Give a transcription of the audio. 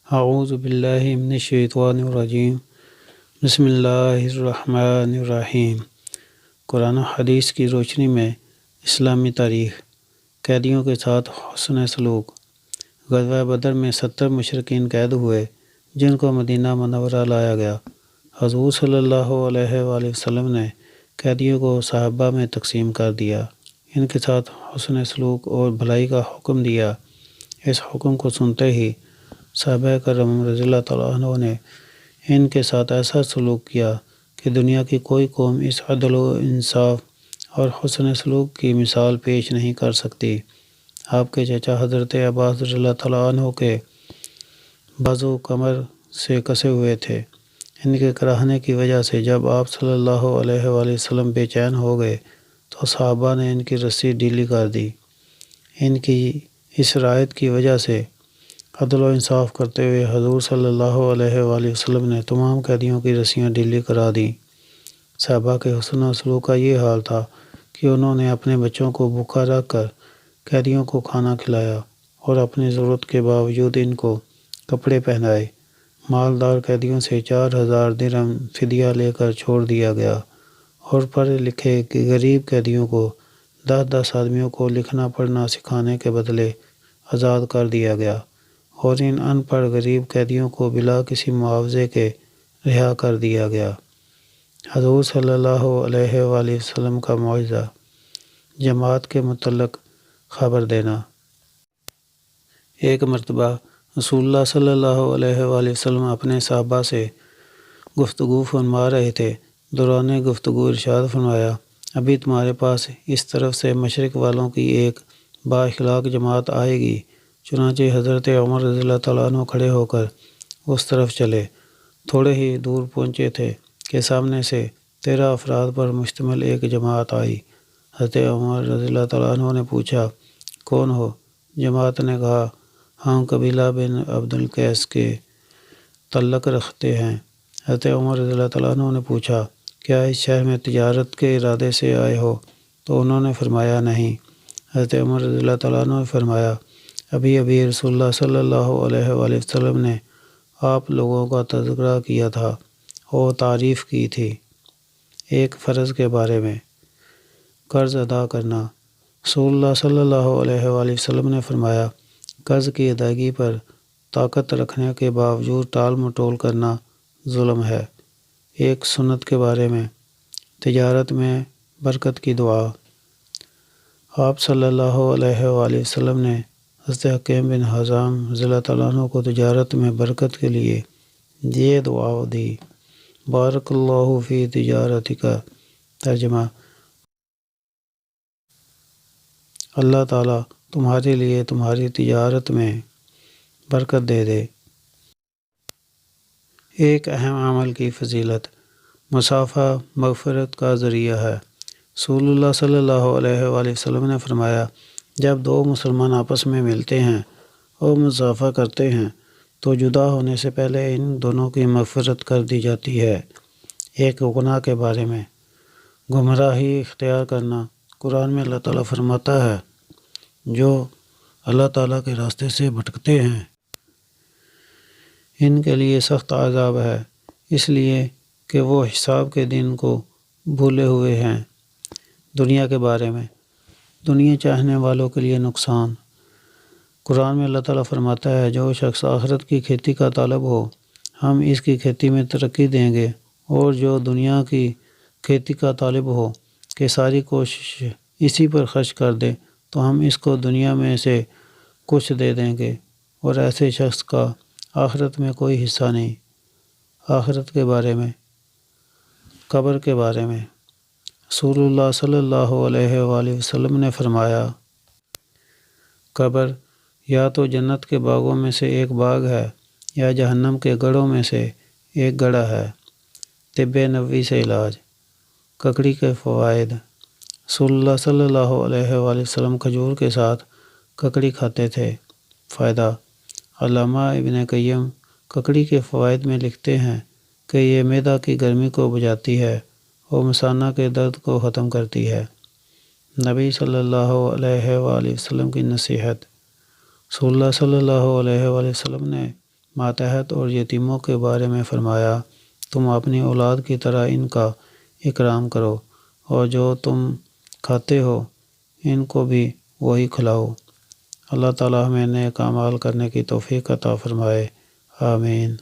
اعوذ باللہ من الشیطان الرجیم بسم اللہ الرحمن الرحیم۔ قرآن و حدیث کی روشنی میں اسلامی تاریخ۔ قیدیوں کے ساتھ حسن سلوک۔ غزوہ بدر میں 70 مشرکین قید ہوئے جن کو مدینہ منورہ لایا گیا۔ حضور صلی اللہ علیہ وآلہ وسلم نے قیدیوں کو صحابہ میں تقسیم کر دیا، ان کے ساتھ حسن سلوک اور بھلائی کا حکم دیا۔ اس حکم کو سنتے ہی صحابہ کرام رضی اللہ تعالیٰ عنہ نے ان کے ساتھ ایسا سلوک کیا کہ دنیا کی کوئی قوم اس عدل و انصاف اور حسن سلوک کی مثال پیش نہیں کر سکتی۔ آپ کے چچا حضرت عباس رضی اللہ تعالیٰ عنہ کے بازو کمر سے کسے ہوئے تھے۔ ان کے کراہنے کی وجہ سے جب آپ صلی اللہ علیہ وآلہ وسلم بے چین ہو گئے تو صحابہ نے ان کی رسی ڈھیلی کر دی۔ ان کی اس رعایت کی وجہ سے عدل و انصاف کرتے ہوئے حضور صلی اللہ علیہ وآلہ وسلم نے تمام قیدیوں کی رسیاں ڈھیلی کرا دیں۔ صحابہ کے حسن و سلوک کا یہ حال تھا کہ انہوں نے اپنے بچوں کو بھوکا رکھ کر قیدیوں کو کھانا کھلایا اور اپنی ضرورت کے باوجود ان کو کپڑے پہنائے۔ مالدار قیدیوں سے 4000 درہم فدیہ لے کر چھوڑ دیا گیا اور پڑھے لکھے غریب قیدیوں کو 10 آدمیوں کو لکھنا پڑھنا سکھانے کے بدلے آزاد کر دیا گیا اور ان ان پڑھ غریب قیدیوں کو بلا کسی معاوضے کے رہا کر دیا گیا۔ حضور صلی اللہ علیہ وآلہ وسلم کا معجزہ۔ جماعت کے متعلق خبر دینا۔ ایک مرتبہ رسول اللہ صلی اللہ علیہ وآلہ وسلم اپنے صحابہ سے گفتگو فرما رہے تھے۔ دوران گفتگو ارشاد فرمایا، ابھی تمہارے پاس اس طرف سے مشرق والوں کی ایک با اخلاق جماعت آئے گی۔ چنانچہ حضرت عمر رضی اللہ تعالیٰ عنہ کھڑے ہو کر اس طرف چلے۔ تھوڑے ہی دور پہنچے تھے کہ سامنے سے 13 افراد پر مشتمل ایک جماعت آئی۔ حضرت عمر رضی اللہ تعالیٰ عنہ نے پوچھا، کون ہو؟ جماعت نے کہا، ہم قبیلہ بن عبد القیس کے تعلق رکھتے ہیں۔ حضرت عمر رضی اللہ تعالیٰ عنہ نے پوچھا، کیا اس شہر میں تجارت کے ارادے سے آئے ہو؟ تو انہوں نے فرمایا نہیں۔ حضرت عمر رضی اللہ تعالیٰ عنہ نے فرمایا، ابھی رسول اللہ صلی اللہ علیہ وآلہ وسلم نے آپ لوگوں کا تذکرہ کیا تھا اور تعریف کی تھی۔ ایک فرض کے بارے میں قرض ادا کرنا۔ رسول اللہ صلی اللہ علیہ وآلہ وسلم نے فرمایا، قرض کی ادائیگی پر طاقت رکھنے کے باوجود ٹال مٹول کرنا ظلم ہے۔ ایک سنت کے بارے میں تجارت میں برکت کی دعا۔ آپ صلی اللہ علیہ وآلہ وسلم نے حضرت حکیم بن حزام رضی اللہ تعالیٰ عنہ کو تجارت میں برکت کے لیے یہ دعا دی، بارک اللہ فی تجارتک۔ ترجمہ، اللہ تعالیٰ تمہارے لیے تمہاری تجارت میں برکت دے دے۔ ایک اہم عمل کی فضیلت۔ مصافحہ مغفرت کا ذریعہ ہے۔ رسول اللہ صلی اللہ علیہ وآلہ وسلم نے فرمایا، جب دو مسلمان آپس میں ملتے ہیں اور مصافحہ کرتے ہیں تو جدا ہونے سے پہلے ان دونوں کی مغفرت کر دی جاتی ہے۔ ایک گناہ کے بارے میں گمراہی اختیار کرنا۔ قرآن میں اللہ تعالیٰ فرماتا ہے، جو اللہ تعالیٰ کے راستے سے بھٹکتے ہیں ان کے لیے سخت عذاب ہے، اس لیے کہ وہ حساب کے دن کو بھولے ہوئے ہیں۔ دنیا کے بارے میں دنیا چاہنے والوں کے لیے نقصان۔ قرآن میں اللہ تعالیٰ فرماتا ہے، جو شخص آخرت کی کھیتی کا طالب ہو ہم اس کی کھیتی میں ترقی دیں گے، اور جو دنیا کی کھیتی کا طالب ہو کہ ساری کوشش اسی پر خرچ کر دے تو ہم اس کو دنیا میں سے کچھ دے دیں گے، اور ایسے شخص کا آخرت میں کوئی حصہ نہیں۔ آخرت کے بارے میں قبر کے بارے میں رسول اللہ صلی اللہ علیہ وآلہ وسلم نے فرمایا، قبر یا تو جنت کے باغوں میں سے ایک باغ ہے یا جہنم کے گڑھوں میں سے ایک گڑھا ہے۔ طب نبوی سے علاج۔ ککڑی کے فوائد۔ رسول اللہ صلی اللہ علیہ وآلہ وسلم کھجور کے ساتھ ککڑی کھاتے تھے۔ فائدہ۔ علامہ ابن قیم ککڑی کے فوائد میں لکھتے ہیں کہ یہ معدہ کی گرمی کو بجھاتی ہے اور مثانہ کے درد کو ختم کرتی ہے۔ نبی صلی اللہ علیہ وآلہ وسلم کی نصیحت۔ رسول اللہ صلی اللہ علیہ وآلہ وسلم نے ماتحت اور یتیموں کے بارے میں فرمایا تم اپنی اولاد کی طرح ان کا اکرام کرو اور جو تم کھاتے ہو ان کو بھی وہی کھلاؤ۔ اللہ تعالی ہمیں نیک اعمال کرنے کی توفیق عطا فرمائے، آمین۔